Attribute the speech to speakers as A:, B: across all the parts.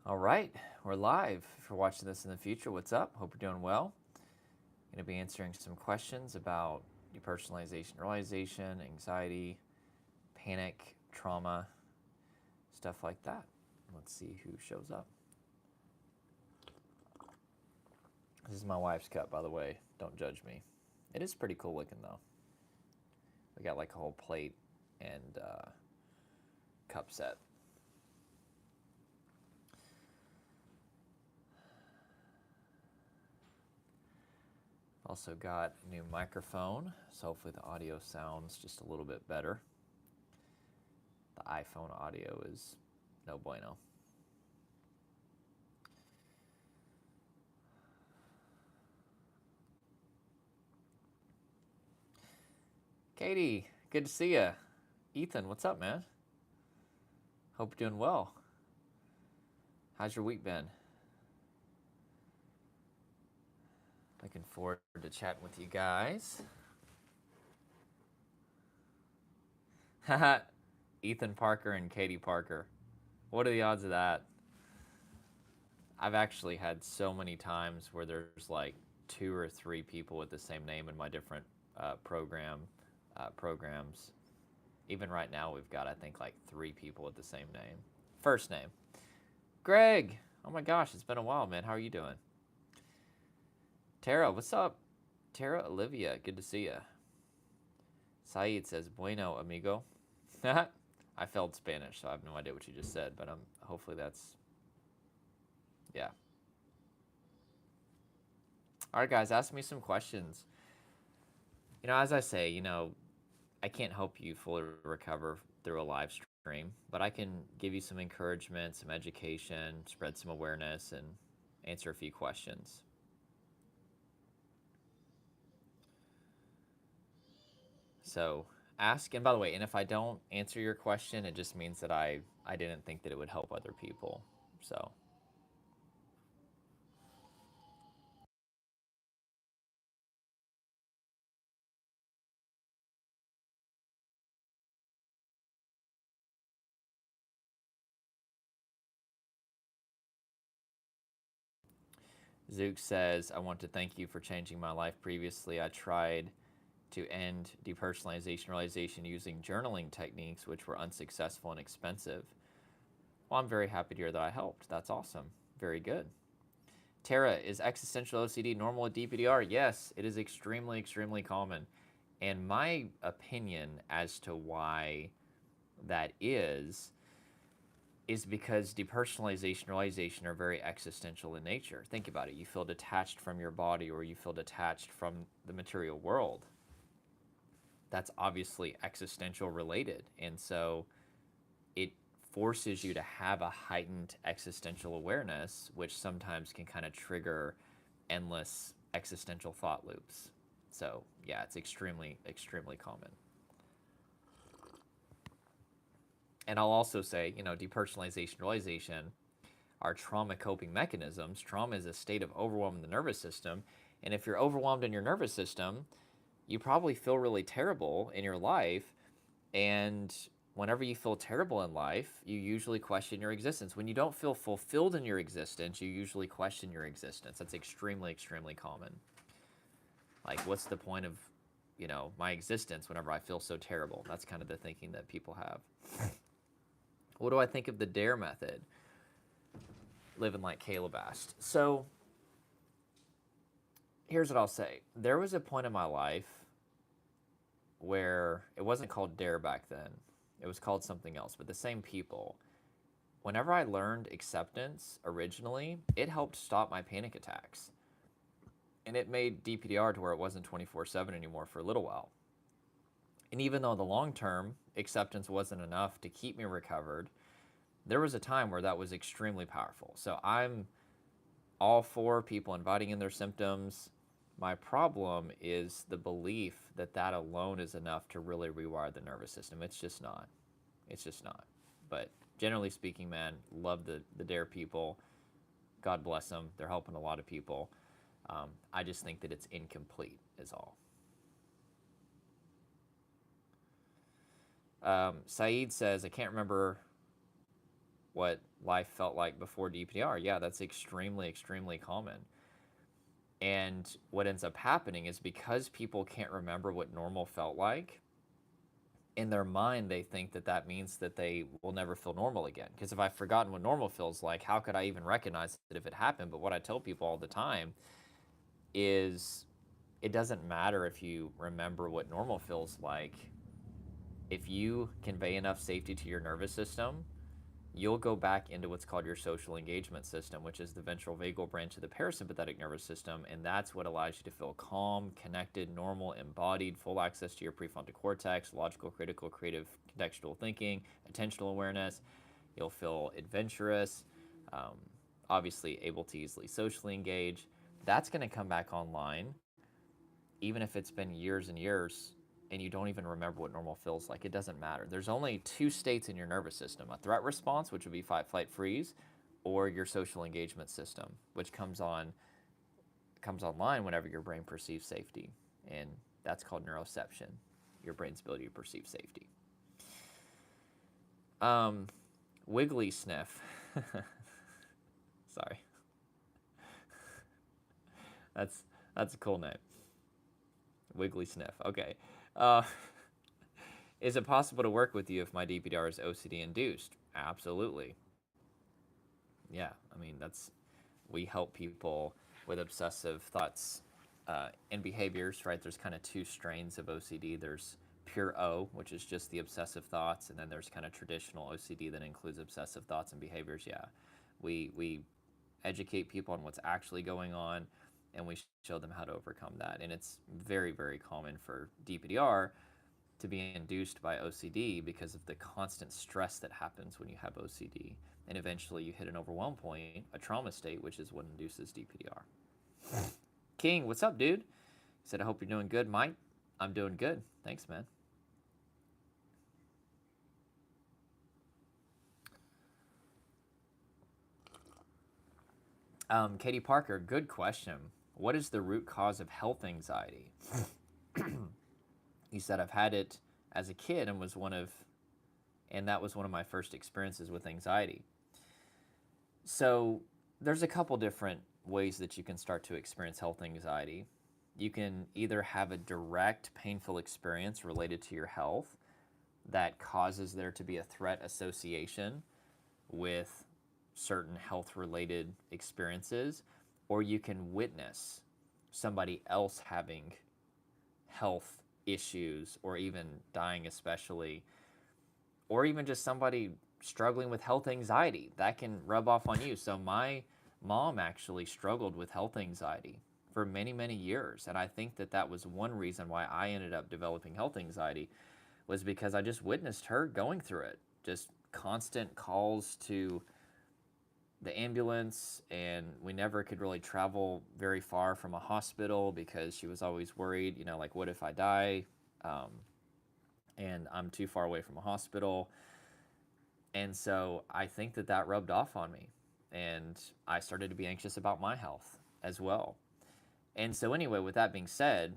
A: All right, we're live. If you're watching this in the future, what's up? Hope you're doing well. Going to be answering some questions about depersonalization, realization, anxiety, panic, trauma, stuff like that. Let's see who shows up. This is my wife's cup, by the way. Don't judge me. It is pretty cool looking, though. We got like a whole plate and cup set. Also got a new microphone, so hopefully the audio sounds just a little bit better. The iPhone audio is no bueno. Katie, good to see you. Ethan, what's up, man? Hope you're doing well. How's your week been? Looking forward to chatting with you guys. Haha, Ethan Parker and Katie Parker. What are the odds of that? I've actually had so many times where there's like 2 or 3 people with the same name in my different programs. Even right now, we've got, I think, like 3 people with the same name. First name, Greg. Oh my gosh, it's been a while, man. How are you doing? Tara, what's up? Tara Olivia, good to see you. Saeed says, bueno, amigo. I failed Spanish, so I have no idea what you just said, but hopefully that's, yeah. All right, guys, ask me some questions. As I say, I can't help you fully recover through a live stream, but I can give you some encouragement, some education, spread some awareness, and answer a few questions. So ask, and by the way, and if I don't answer your question, it just means that I didn't think that it would help other people. So. Zook says, I want to thank you for changing my life previously. I tried to end depersonalization realization using journaling techniques, which were unsuccessful and expensive. Well, I'm very happy to hear that I helped. That's awesome. Very good. Tara, is existential OCD normal with DPDR? Yes, it is extremely, extremely common. And my opinion as to why that is because depersonalization, realization are very existential in nature. Think about it. You feel detached from your body or you feel detached from the material world. That's obviously existential related. And so it forces you to have a heightened existential awareness, which sometimes can kind of trigger endless existential thought loops. So yeah, it's extremely, extremely common. And I'll also say, depersonalization, realization are trauma coping mechanisms. Trauma is a state of overwhelm in the nervous system. And if you're overwhelmed in your nervous system, you probably feel really terrible in your life. And whenever you feel terrible in life, you usually question your existence. When you don't feel fulfilled in your existence, you usually question your existence. That's extremely, extremely common. Like, what's the point of, my existence whenever I feel so terrible? That's kind of the thinking that people have. What do I think of the DARE method? Living like Caleb asked. So here's what I'll say. There was a point in my life where it wasn't called DARE back then. It was called something else, but the same people. Whenever I learned acceptance originally, it helped stop my panic attacks. And it made DPDR to where it wasn't 24/7 anymore for a little while. And even though the long term acceptance wasn't enough to keep me recovered, there was a time where that was extremely powerful. So I'm all for people inviting in their symptoms. My problem is the belief that that alone is enough to really rewire the nervous system. It's just not. It's just not. But generally speaking, man, love the DARE people. God bless them. They're helping a lot of people. I just think that it's incomplete is all. Saeed says, I can't remember what life felt like before DPDR. Yeah, that's extremely, extremely common. And what ends up happening is because people can't remember what normal felt like, in their mind, they think that that means that they will never feel normal again. Because if I've forgotten what normal feels like, how could I even recognize it if it happened? But what I tell people all the time is it doesn't matter if you remember what normal feels like. If you convey enough safety to your nervous system, you'll go back into what's called your social engagement system, which is the ventral vagal branch of the parasympathetic nervous system, and that's what allows you to feel calm, connected, normal, embodied, full access to your prefrontal cortex, logical, critical, creative, contextual thinking, attentional awareness. You'll feel adventurous, um, obviously able to easily socially engage. That's going to come back online, even if it's been years and years and you don't even remember what normal feels like. It doesn't matter. There's only two states in your nervous system: a threat response, which would be fight, flight, freeze, or your social engagement system, which comes online whenever your brain perceives safety. And that's called neuroception, your brain's ability to perceive safety. Wiggly sniff. Sorry. That's a cool name. Wiggly sniff. Okay. Is it possible to work with you if my DPDR is OCD induced? Absolutely. Yeah, I mean, we help people with obsessive thoughts and behaviors, right? There's kind of two strains of OCD. There's pure O, which is just the obsessive thoughts, and then there's kind of traditional OCD that includes obsessive thoughts and behaviors. Yeah, we educate people on what's actually going on, and we show them how to overcome that. And it's very, very common for DPDR to be induced by OCD because of the constant stress that happens when you have OCD. And eventually you hit an overwhelm point, a trauma state, which is what induces DPDR. King, what's up, dude? He said, I hope you're doing good. Mike, I'm doing good. Thanks, man. Katie Parker, good question. What is the root cause of health anxiety? He said, I've had it as a kid and that was one of my first experiences with anxiety. So there's a couple different ways that you can start to experience health anxiety. You can either have a direct painful experience related to your health that causes there to be a threat association with certain health-related experiences, or you can witness somebody else having health issues or even dying especially, or even just somebody struggling with health anxiety. That can rub off on you. So my mom actually struggled with health anxiety for many, many years, and I think that was one reason why I ended up developing health anxiety, was because I just witnessed her going through it. Just constant calls to the ambulance, and we never could really travel very far from a hospital because she was always worried, like, what if I die and I'm too far away from a hospital? And so I think that rubbed off on me, and I started to be anxious about my health as well. And so anyway, with that being said,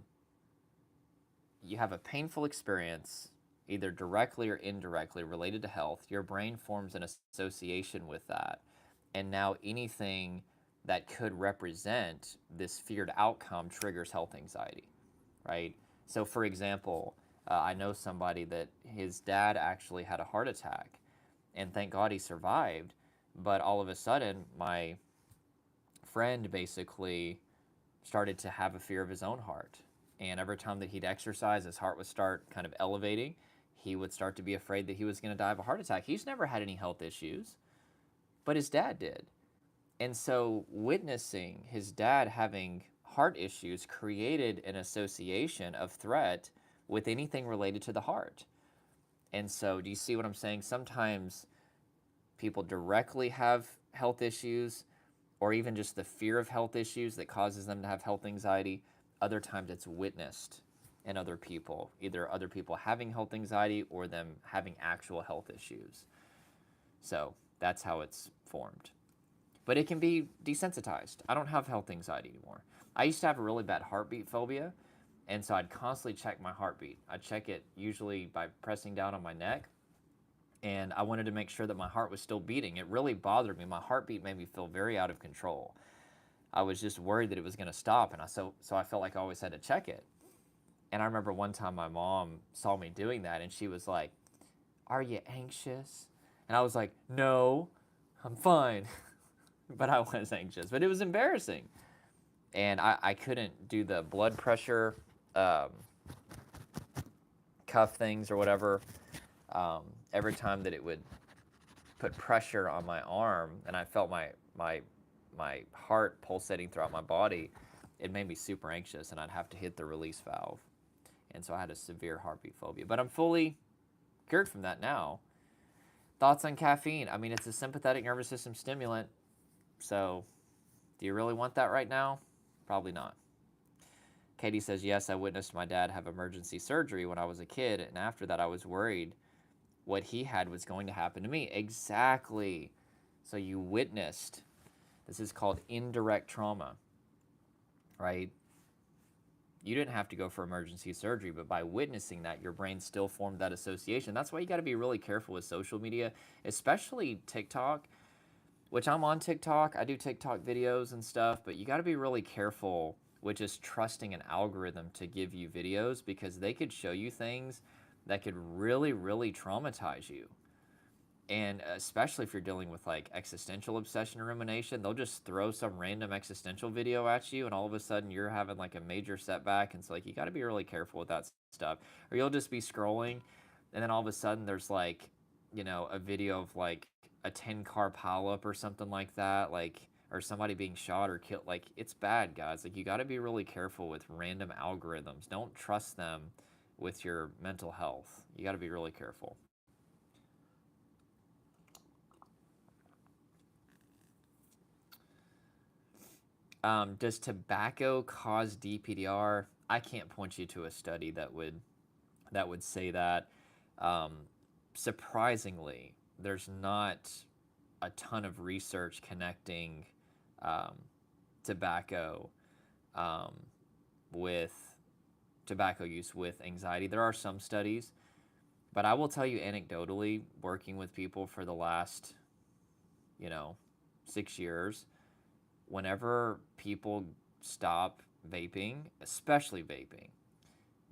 A: you have a painful experience, either directly or indirectly related to health. Your brain forms an association with that. And now anything that could represent this feared outcome triggers health anxiety, right? So for example, I know somebody that his dad actually had a heart attack, and thank God he survived. But all of a sudden, my friend basically started to have a fear of his own heart. And every time that he'd exercise, his heart would start kind of elevating. He would start to be afraid that he was going to die of a heart attack. He's never had any health issues, but his dad did. And so witnessing his dad having heart issues created an association of threat with anything related to the heart. And so do you see what I'm saying? Sometimes people directly have health issues, or even just the fear of health issues that causes them to have health anxiety. Other times it's witnessed in other people, either other people having health anxiety or them having actual health issues. So that's how it's formed. But it can be desensitized. I don't have health anxiety anymore. I used to have a really bad heartbeat phobia, and so I'd constantly check my heartbeat. I'd check it usually by pressing down on my neck, And I wanted to make sure that my heart was still beating. It really bothered me. My heartbeat made me feel very out of control. I was just worried that it was going to stop, and so I felt like I always had to check it. And I remember one time my mom saw me doing that, and she was like, "Are you anxious?" And I was like, "No, I'm fine." But I was anxious. But it was embarrassing. And I couldn't do the blood pressure um, cuff things or whatever. Every time that it would put pressure on my arm and I felt my heart pulsating throughout my body, it made me super anxious, and I'd have to hit the release valve. And so I had a severe heartbeat phobia. But I'm fully cured from that now. Thoughts on caffeine? I mean, it's a sympathetic nervous system stimulant. So do you really want that right now? Probably not. Katie says, yes, I witnessed my dad have emergency surgery when I was a kid, and after that I was worried what he had was going to happen to me. Exactly. So you witnessed. This is called indirect trauma, right? You didn't have to go for emergency surgery, but by witnessing that, your brain still formed that association. That's why you got to be really careful with social media, especially TikTok, which I'm on TikTok. I do TikTok videos and stuff, but you got to be really careful with just trusting an algorithm to give you videos, because they could show you things that could really, really traumatize you. And especially if you're dealing with like existential obsession or rumination, they'll just throw some random existential video at you, and all of a sudden you're having like a major setback. And so like you got to be really careful with that stuff, or you'll just be scrolling, and then all of a sudden there's like, you know, a video of like a 10-car pileup or something like that, like, or somebody being shot or killed. Like, it's bad, guys. Like, you got to be really careful with random algorithms. Don't trust them with your mental health. You got to be really careful. Does tobacco cause DPDR? I can't point you to a study that would say that. Um, Surprisingly, there's not a ton of research connecting um, tobacco um, with tobacco use with anxiety. There are some studies, but I will tell you anecdotally, working with people for the last, you know, 6 years, whenever people stop vaping, especially vaping,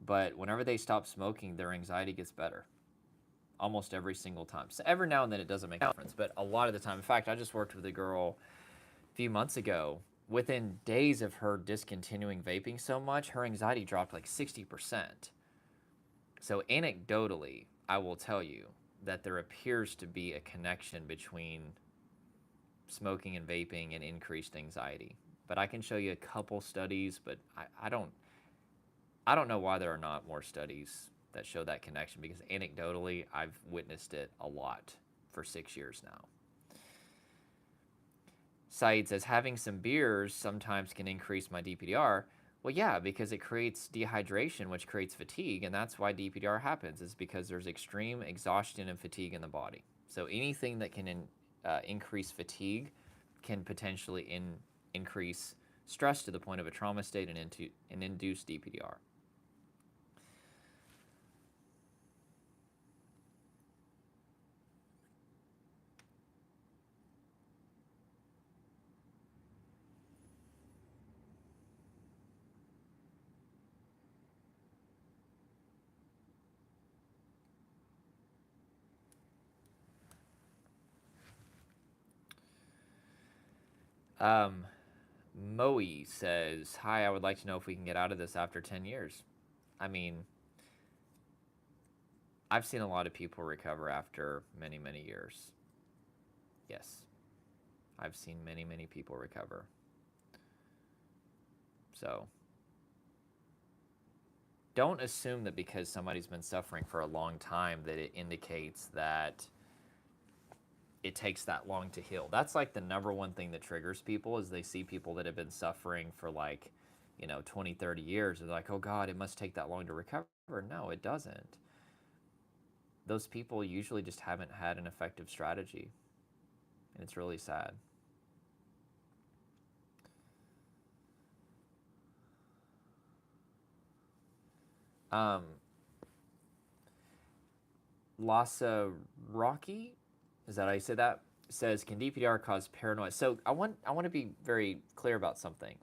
A: but whenever they stop smoking, their anxiety gets better almost every single time. So every now and then it doesn't make a difference, but a lot of the time. In fact, I just worked with a girl a few months ago. Within days of her discontinuing vaping so much, her anxiety dropped like 60%. So anecdotally, I will tell you that there appears to be a connection between smoking and vaping and increased anxiety. But I can show you a couple studies, but I don't know why there are not more studies that show that connection, because anecdotally I've witnessed it a lot for 6 years now. Saeed says, having some beers sometimes can increase my DPDR. Well, yeah, because it creates dehydration, which creates fatigue, and that's why DPDR happens, is because there's extreme exhaustion and fatigue in the body. So anything that can increase fatigue can potentially increase stress to the point of a trauma state and induce DPDR. Um, Moe says, hi, I would like to know if we can get out of this after 10 years. I mean, I've seen a lot of people recover after many, many years. Yes. I've seen many, many people recover. So don't assume that because somebody's been suffering for a long time that it indicates that it takes that long to heal. That's like the number one thing that triggers people, is they see people that have been suffering for like, 20, 30 years. They're like, oh God, it must take that long to recover. No, it doesn't. Those people usually just haven't had an effective strategy. And it's really sad. Um, Lassa Rocky, is that how you say that? Says, can DPDR cause paranoia? So I want to be very clear about something.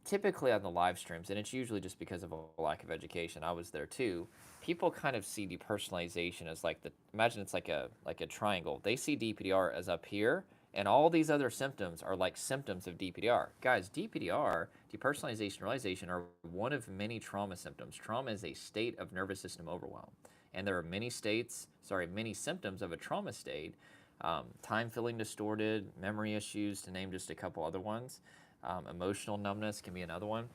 A: Typically on the live streams, and it's usually just because of a lack of education, I was there too, people kind of see depersonalization as like imagine it's like a triangle. They see DPDR as up here, and all these other symptoms are like symptoms of DPDR. Guys, DPDR, depersonalization, realization, are one of many trauma symptoms. Trauma is a state of nervous system overwhelm. And there are many symptoms of a trauma state. Time feeling distorted, memory issues, to name just a couple other ones. Emotional numbness can be another one.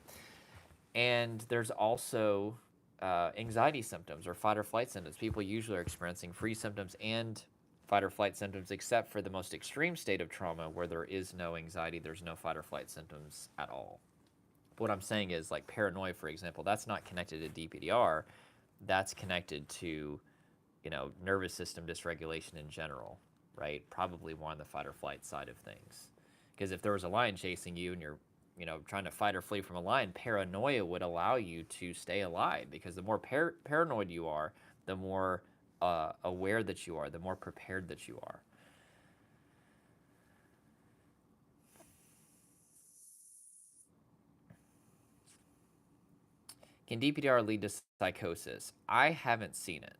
A: And there's also anxiety symptoms or fight or flight symptoms. People usually are experiencing freeze symptoms and fight or flight symptoms, except for the most extreme state of trauma where there is no anxiety, there's no fight or flight symptoms at all. But what I'm saying is, like paranoia, for example, that's not connected to DPDR. That's connected to, nervous system dysregulation in general, right? Probably more on the fight or flight side of things. Because if there was a lion chasing you and you're, trying to fight or flee from a lion, paranoia would allow you to stay alive. Because the more paranoid you are, the more aware that you are, the more prepared that you are. Can DPDR lead to psychosis? I haven't seen it.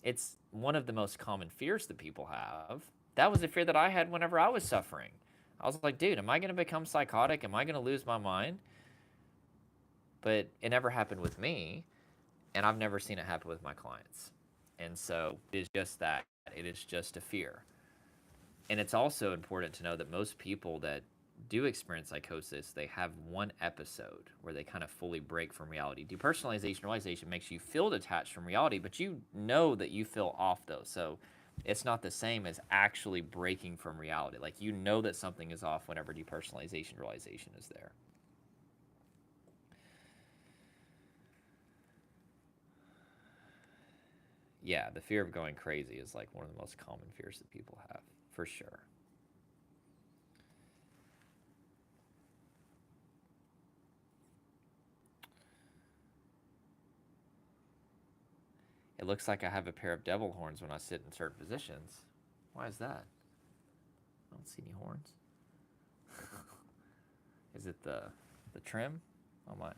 A: It's one of the most common fears that people have. That was a fear that I had whenever I was suffering. I was like, dude, am I going to become psychotic? Am I going to lose my mind? But it never happened with me, and I've never seen it happen with my clients. And so it is just that. It is just a fear. And it's also important to know that most people that do experience psychosis, they have one episode where they kind of fully break from reality. Depersonalization, realization makes you feel detached from reality, but you know that you feel off though. So it's not the same as actually breaking from reality. Like, you know that something is off whenever depersonalization, realization is there. Yeah, the fear of going crazy is like one of the most common fears that people have, for sure. It looks like I have a pair of devil horns when I sit in certain positions. Why is that? I don't see any horns. Is it the trim? Oh my.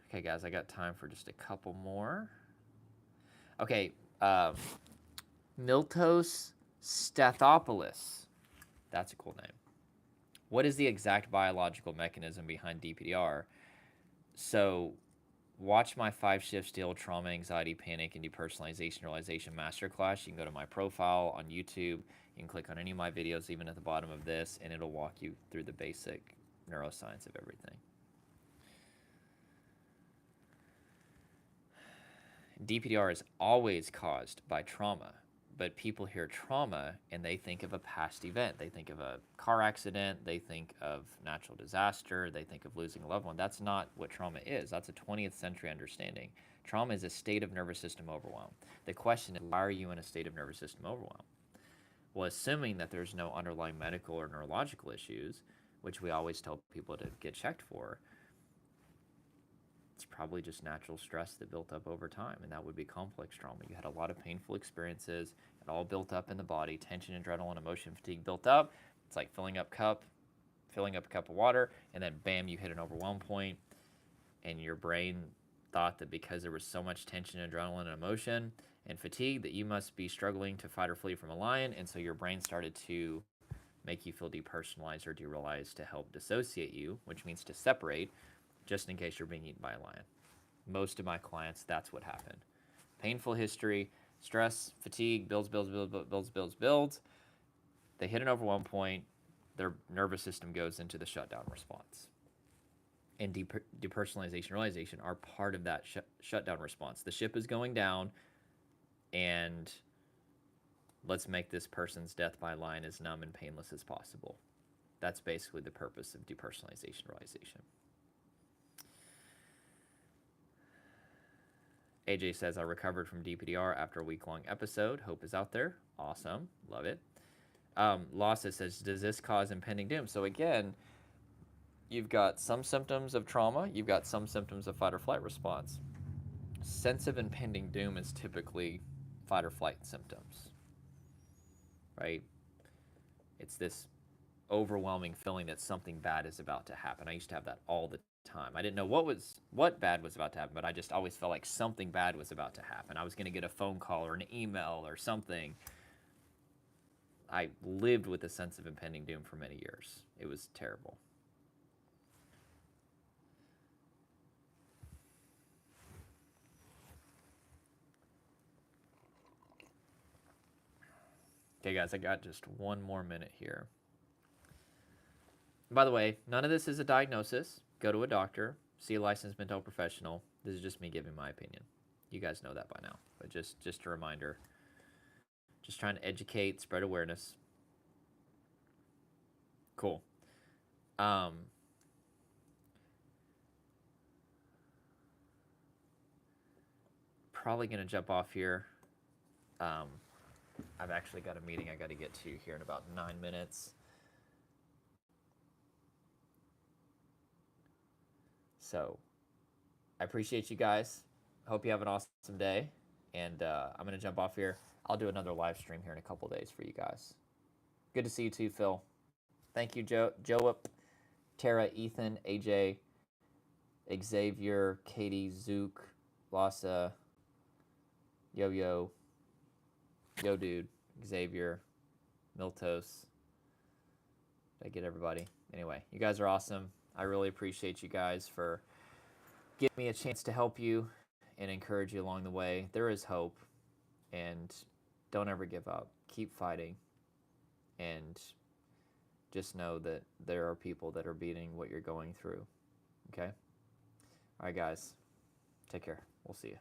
A: Okay, guys, I got time for just a couple more. Okay, Miltos Stathopoulos. That's a cool name. What is the exact biological mechanism behind DPDR? So, watch my 5 shifts to heal trauma, anxiety, panic, and depersonalization realization masterclass. You can go to my profile on YouTube. You can click on any of my videos, even at the bottom of this, and it'll walk you through the basic neuroscience of everything. DPDR is always caused by trauma, but people hear trauma and they think of a past event. They think of a car accident, they think of natural disaster, they think of losing a loved one. That's not what trauma is. That's a 20th century understanding. Trauma is a state of nervous system overwhelm. The question is, why are you in a state of nervous system overwhelm? Well, assuming that there's no underlying medical or neurological issues, which we always tell people to get checked for, it's probably just natural stress that built up over time, and that would be complex trauma. You had a lot of painful experiences, it all built up in the body, tension, adrenaline, emotion, fatigue built up. It's like filling up a cup of water, and then bam, you hit an overwhelm point, and your brain thought that because there was so much tension, adrenaline, and emotion and fatigue that you must be struggling to fight or flee from a lion, and so your brain started to make you feel depersonalized or derealized to help dissociate you, which means to separate, just in case you're being eaten by a lion. Most of my clients, that's what happened. Painful history, stress, fatigue, builds. They hit an overwhelm point, their nervous system goes into the shutdown response. And depersonalization, realization are part of that shutdown response. The ship is going down, and let's make this person's death by lion as numb and painless as possible. That's basically the purpose of depersonalization, realization. AJ says, I recovered from DPDR after a week-long episode. Hope is out there. Awesome. Love it. Lassa says, does this cause impending doom? So again, You've got some symptoms of trauma. You've got some symptoms of fight or flight response. Sense of impending doom is typically fight or flight symptoms, right? It's this overwhelming feeling that something bad is about to happen. I used to have that all the time. I didn't know what bad was about to happen, but I just always felt like something bad was about to happen. I was going to get a phone call or an email or something. I lived with a sense of impending doom for many years. It was terrible. Okay, guys, I got just one more minute here. By the way, none of this is a diagnosis. Go to a doctor, see a licensed mental health professional. This is just me giving my opinion. You guys know that by now, but just a reminder. Just trying to educate, spread awareness. Cool. Probably going to jump off here. I've actually got a meeting I got to get to here in about 9 minutes. So I appreciate you guys. Hope you have an awesome day. And I'm going to jump off here. I'll do another live stream here in a couple days for you guys. Good to see you too, Phil. Thank you, Joe, Tara, Ethan, AJ, Xavier, Katie, Zook, Lassa, Yo-Yo, Yo Dude, Xavier, Miltos. Did I get everybody? Anyway, you guys are awesome. I really appreciate you guys for giving me a chance to help you and encourage you along the way. There is hope, and don't ever give up. Keep fighting, and just know that there are people that are beating what you're going through. Okay? All right, guys. Take care. We'll see you.